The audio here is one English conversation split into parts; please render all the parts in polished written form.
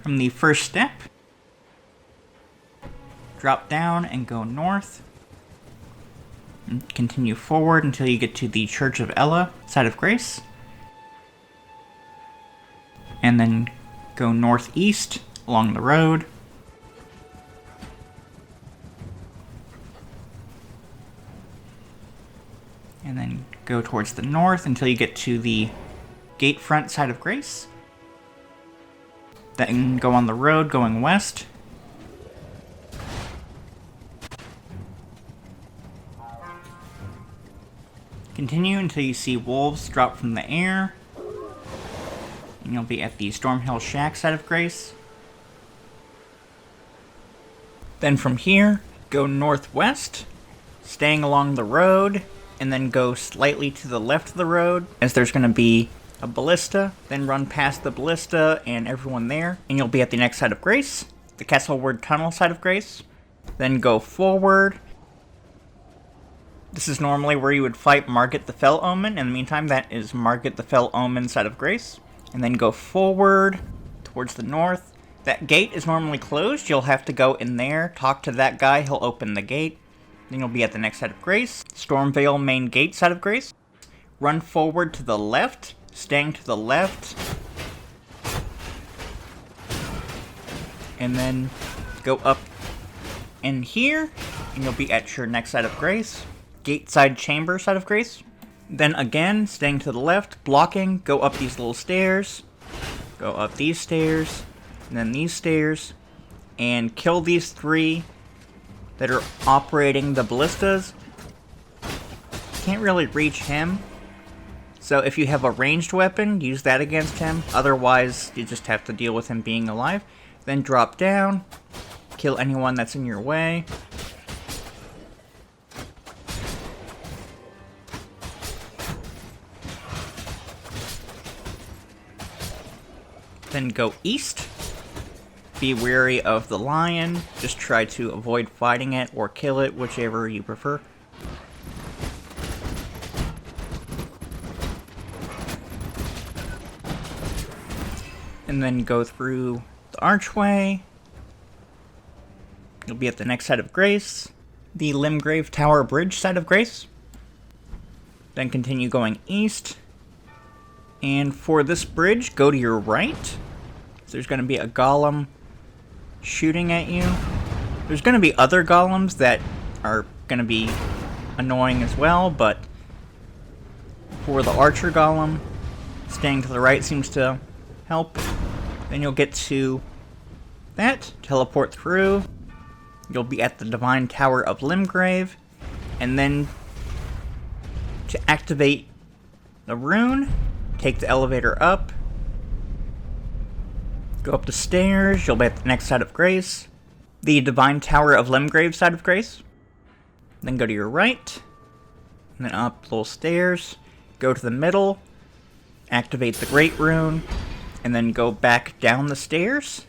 From the first step, drop down and go north. And continue forward until you get to the Church of Elleh, Side of Grace. And then go northeast along the road. And then go towards the north until you get to the Gatefront, Side of Grace. Then go on the road going west. Continue until you see wolves drop from the air. And you'll be at the Stormhill Shack, Side of Grace. Then from here, go northwest, staying along the road, and then go slightly to the left of the road, as there's going to be a ballista. Then run past the ballista and everyone there, and you'll be at the next Side of Grace, the Castleward Tunnel, Side of Grace. Then go forward. This is normally where you would fight Margit the Fell Omen. In the meantime, that is Margit the Fell Omen, Side of Grace. And then go forward towards the north. That gate is normally closed. You'll have to go in there, talk to that guy, he'll open the gate. Then you'll be at the next Side of Grace, Stormveil Main Gate, Side of Grace. Run forward to the left, staying to the left. And then go up in here, and you'll be at your next Side of Grace, Gateside Chamber, Side of Grace. Then again, staying to the left, blocking, go up these little stairs, go up these stairs, and then these stairs, and kill these three that are operating the ballistas. Can't really reach him, so if you have a ranged weapon, use that against him. Otherwise, you just have to deal with him being alive. Then drop down, kill anyone that's in your way. Then go east. Be wary of the lion. Just try to avoid fighting it or kill it, whichever you prefer. And then go through the archway. You'll be at the next Side of Grace, the Limgrave Tower Bridge, Side of Grace. Then continue going east. And for this bridge, go to your right. So there's going to be a golem shooting at you. There's going to be other golems that are going to be annoying as well, but for the archer golem, staying to the right seems to help. Then you'll get to that, teleport through. You'll be at the Divine Tower of Limgrave, and then to activate the rune, take the elevator up, go up the stairs, you'll be at the next Side of Grace, the Divine Tower of Limgrave, Side of Grace. Then go to your right, and then up little stairs, go to the middle, activate the Great Rune, and then go back down the stairs,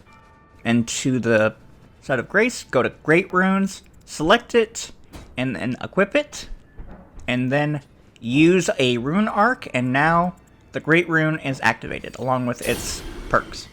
and to the Side of Grace, go to Great Runes, select it, and then equip it, and then use a rune arc, and now the Great Rune is activated, along with its perks.